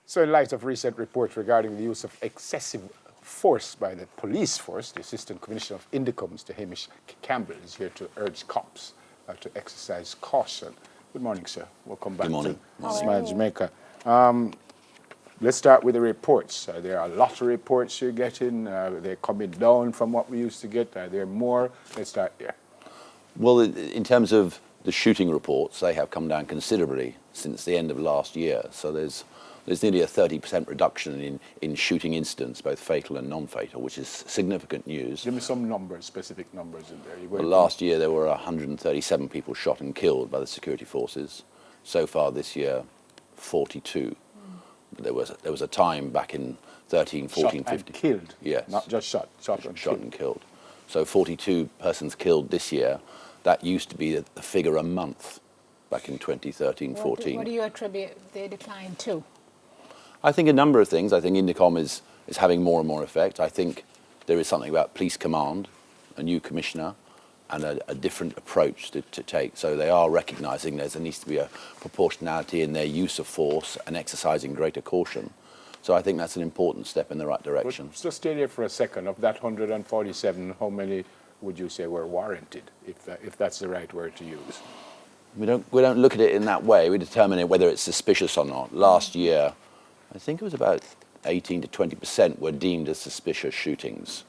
So in light of recent reports regarding the use of excessive force by the police force, the Assistant Commissioner of Indicom, Mr. Hamish Campbell, is here to urge cops to exercise caution. Good morning, sir. Welcome back to Smile Jamaica. Let's start with the reports. There are a lot of reports you're getting. They're coming down from what we used to get. Are there more? Let's start there. Well, in terms of the shooting reports, they have come down considerably since the end of last year. So there's nearly a 30% reduction in shooting incidents, both fatal and non-fatal, which is significant news. Give me some numbers, specific numbers in there. Well, last year there were 137 people shot and killed by the security forces. So far this year, 42. There was a time back in 13, 14, 15. Shot and killed? Yes. Not just shot, shot and killed. So 42 persons killed this year. That used to be the figure a month back in 2013, 14. What do you attribute the decline to? I think a number of things. I think Indicom is having more and more effect. I think there is something about police command, a new commissioner, and a different approach to take. So they are recognising there needs to be a proportionality in their use of force and exercising greater caution. So I think that's an important step in the right direction. But just stay there for a second. Of that 147, how many would you say were warranted, if that's the right word to use? We don't look at it in that way. We determine whether it's suspicious or not. Last year, I think it was about 18 to 20% were deemed as suspicious shootings.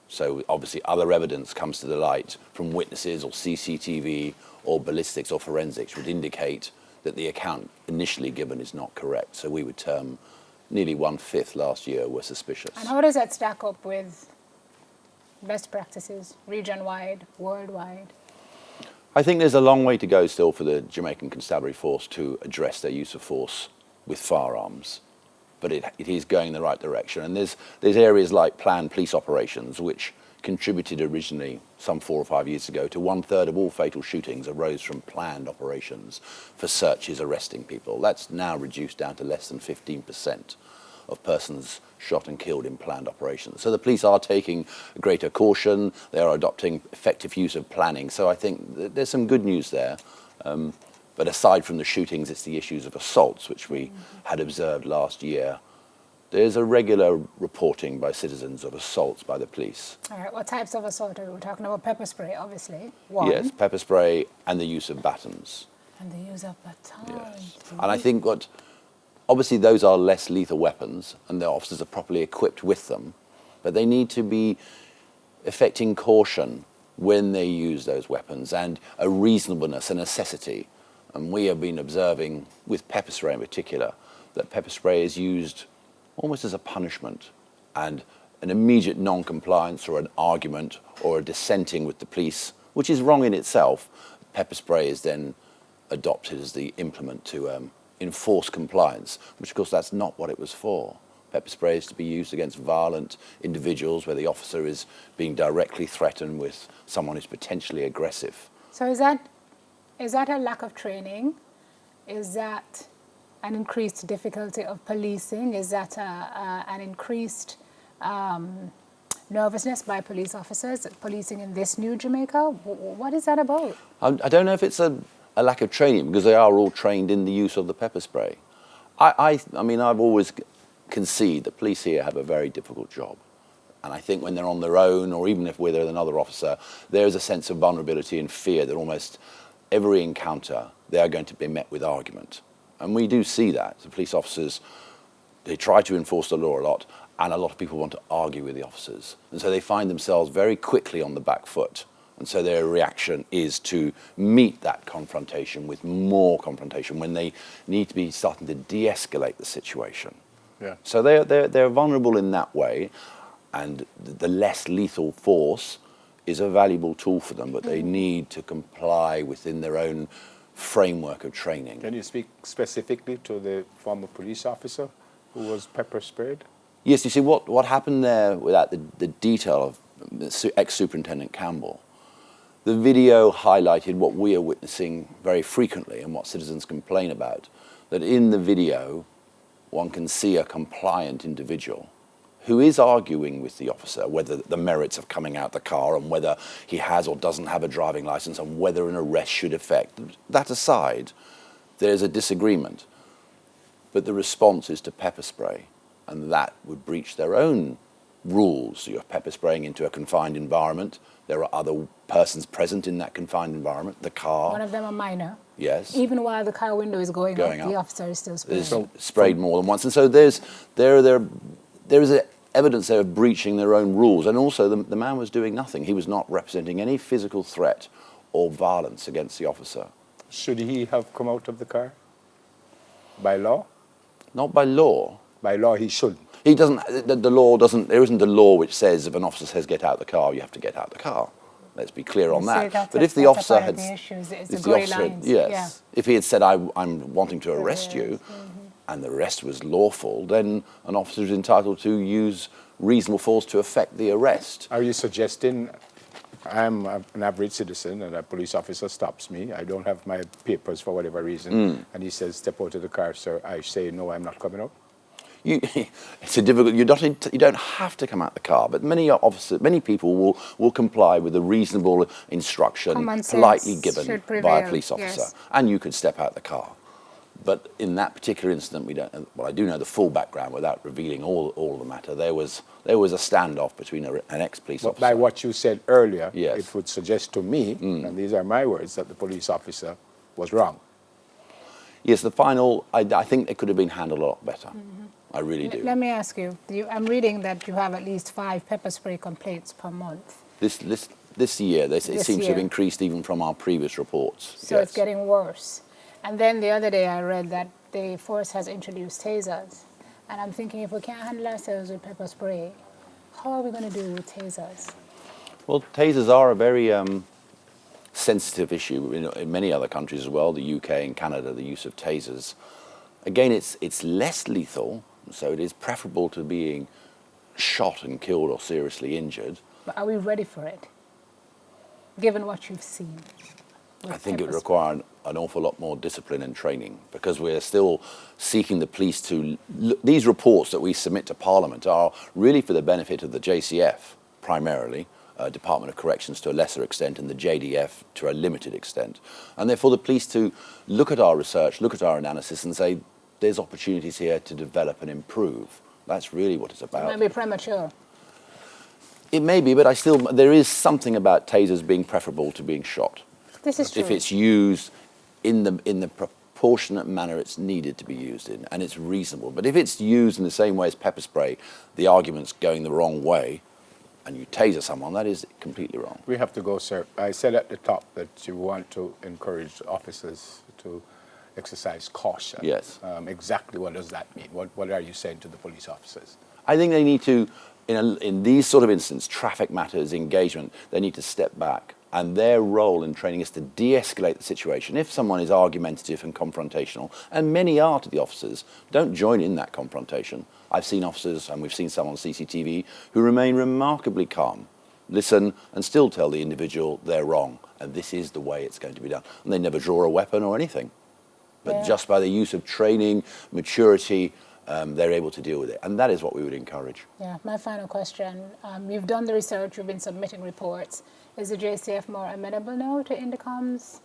So obviously other evidence comes to the light from witnesses or CCTV or ballistics or forensics would indicate that the account initially given is not correct. So we would term nearly 1/5 last year were suspicious. And how does that stack up with best practices, region-wide, worldwide? I think there's a long way to go still for the Jamaican Constabulary Force to address their use of force with firearms. But it is going in the right direction. And there's areas like planned police operations, which contributed originally some 4 or 5 years ago to 1/3 of all fatal shootings arose from planned operations for searches arresting people. That's now reduced down to less than 15% of persons shot and killed in planned operations. So the police are taking greater caution. They are adopting effective use of planning. So I think there's some good news there. But aside from the shootings, it's the issues of assaults, which we had observed last year. There's a regular reporting by citizens of assaults by the police. All right, what types of assault are we talking about? Pepper spray, obviously. One. Yes, pepper spray and the use of batons. And the use of batons. Yes. And I think obviously those are less lethal weapons and the officers are properly equipped with them, but they need to be effecting caution when they use those weapons and a reasonableness, a necessity. And we have been observing, with pepper spray in particular, that pepper spray is used almost as a punishment, and an immediate non-compliance or an argument or a dissenting with the police, which is wrong in itself. Pepper spray is then adopted as the implement to enforce compliance, which of course that's not what it was for. Pepper spray is to be used against violent individuals where the officer is being directly threatened with someone who's potentially aggressive. So is that a lack of training? Is that an increased difficulty of policing? Is that an increased nervousness by police officers policing in this new Jamaica? What is that about? I don't know if it's a lack of training, because they are all trained in the use of the pepper spray. I mean, I've always conceded that police here have a very difficult job. And I think when they're on their own, or even if we're with another officer, there is a sense of vulnerability and fear that almost every encounter, they are going to be met with argument. And we do see that. The police officers, they try to enforce the law a lot, and a lot of people want to argue with the officers. And so they find themselves very quickly on the back foot. And so their reaction is to meet that confrontation with more confrontation when they need to be starting to de-escalate the situation. Yeah. So they're vulnerable in that way, and the less lethal force is a valuable tool for them, but they need to comply within their own framework of training. Can you speak specifically to the former police officer who was pepper sprayed? Yes, you see, what happened there, without the detail of ex-Superintendent Campbell, the video highlighted what we are witnessing very frequently and what citizens complain about, that in the video one can see a compliant individual who is arguing with the officer whether the merits of coming out the car and whether he has or doesn't have a driving license and whether an arrest should effect. That aside, there's a disagreement. but the response is to pepper spray, and that would breach their own rules. So you're pepper spraying into a confined environment. There are other persons present in that confined environment. The car. One of them a minor. Yes. Even while the car window is going up, the officer is still spraying. Sprayed more than once, and so there is evidence there of breaching their own rules, and also the man was doing nothing. He was not representing any physical threat or violence against the officer. Should he have come out of the car? By law? Not by law. By law, he shouldn't. He doesn't. The law doesn't. There isn't a law which says if an officer says get out the car, you have to get out the car. Let's be clear on that. But if the officer had, if he had said I'm wanting to arrest you, and the arrest was lawful, then an officer is entitled to use reasonable force to effect the arrest. Are you suggesting I'm an average citizen and a police officer stops me, I don't have my papers for whatever reason, and he says step out of the car, sir, I say no, I'm not coming out? It's a difficult. You don't have to come out the car, but many people will comply with a reasonable instruction politely given by a police officer, and you could step out the car. But in that particular incident, we don't. Well, I do know the full background without revealing all of the matter. There was a standoff between an ex-police officer. By what you said earlier, yes, it would suggest to me, and these are my words, that the police officer was wrong. Yes, I think it could have been handled a lot better. I really do. Let me ask you, I'm reading that you have at least 5 pepper spray complaints per month. This year, it seems to have increased even from our previous reports. So it's getting worse. And then the other day I read that the force has introduced tasers. And I'm thinking, if we can't handle ourselves with pepper spray, how are we going to do with tasers? Well, tasers are a very sensitive issue in many other countries as well, the UK and Canada, the use of tasers. Again, it's less lethal, so it is preferable to being shot and killed or seriously injured. But are we ready for it, given what you've seen? I think it would require an awful lot more discipline and training, because we're still seeking the police to... These reports that we submit to Parliament are really for the benefit of the JCF, primarily, Department of Corrections to a lesser extent, and the JDF to a limited extent. And therefore the police to look at our research, look at our analysis and say, there's opportunities here to develop and improve. That's really what it's about. It might be premature. It may be, but there is something about tasers being preferable to being shot. This is true. If it's used in the proportionate manner it's needed to be used in, and it's reasonable. But if it's used in the same way as pepper spray, the argument's going the wrong way, and you taser someone, that is completely wrong. We have to go, sir. I said at the top that you want to encourage officers to exercise caution. Yes. Exactly what does that mean? What are you saying to the police officers? I think they need to, in these sort of instances, traffic matters, engagement, they need to step back. And their role in training is to de-escalate the situation. If someone is argumentative and confrontational, and many are to the officers, don't join in that confrontation. I've seen officers, and we've seen some on CCTV, who remain remarkably calm, listen, and still tell the individual they're wrong, and this is the way it's going to be done. And they never draw a weapon or anything. But just by the use of training, maturity, they're able to deal with it. And that is what we would encourage. Yeah, my final question. You've done the research, you've been submitting reports. Is the JCF more amenable now to Indicom's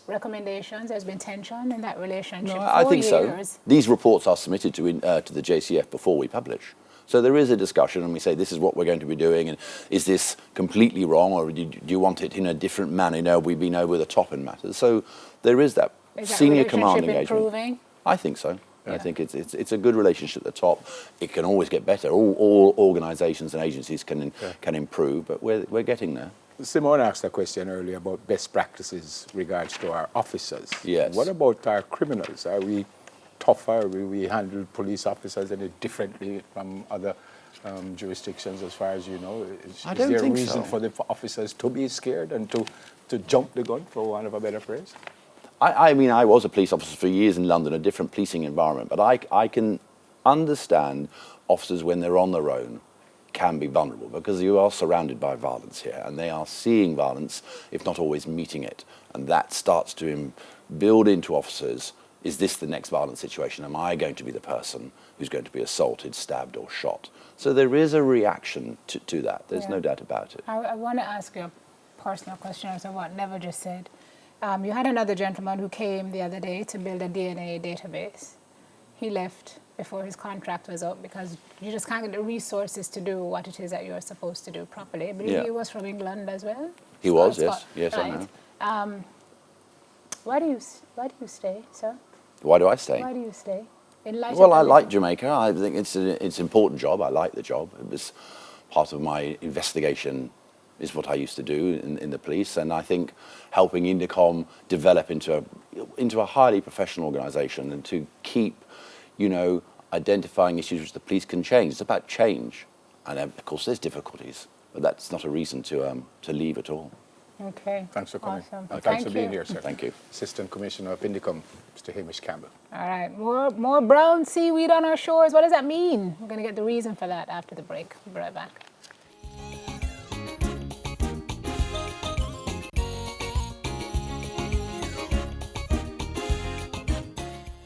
recommendations? There's been tension in that relationship. No, I think so. These reports are submitted to the JCF before we publish. So there is a discussion, and we say this is what we're going to be doing, and is this completely wrong, or do you want it in a different manner? No, we've been over the top in matters. So there is that senior command engagement. Improving? I think so. Yeah. I think it's a good relationship at the top. It can always get better. All organisations and agencies can improve, but we're getting there. Simone asked a question earlier about best practices regards to our officers. Yes. What about our criminals? Are we tougher? Will we handle police officers any differently from other jurisdictions, as far as you know? Is there a reason for the officers to be scared and to jump the gun, for want of a better phrase? I mean, I was a police officer for years in London, a different policing environment, but I can understand officers when they're on their own can be vulnerable, because you are surrounded by violence here, and they are seeing violence, if not always meeting it. And that starts to build into officers, is this the next violent situation? Am I going to be the person who's going to be assaulted, stabbed or shot? So there is a reaction to that. There's no doubt about it. I want to ask you a personal question as to what Never just said. You had another gentleman who came the other day to build a DNA database. he left before his contract was up because you just can't get the resources to do what it is that you're supposed to do properly. I believe Yeah. he was from England as well. He was, Scott, yes, I right. know. Why do you stay, sir? Why do I stay? Why do you stay? In light Well, of I like everything- Jamaica. I think it's an important job. I like the job. It was part of my investigation is what I used to do in the police, and I think helping Indicom develop into a highly professional organisation and to keep, identifying issues which the police can change. It's about change, and of course there's difficulties, but that's not a reason to leave at all. Okay. Thanks for coming. Awesome. And thanks Thank for being you. here, sir. Thank you. Assistant Commissioner of Indicom, Mr. Hamish Campbell. All right. More brown seaweed on our shores. What does that mean? We're going to get the reason for that after the break. We'll be right back.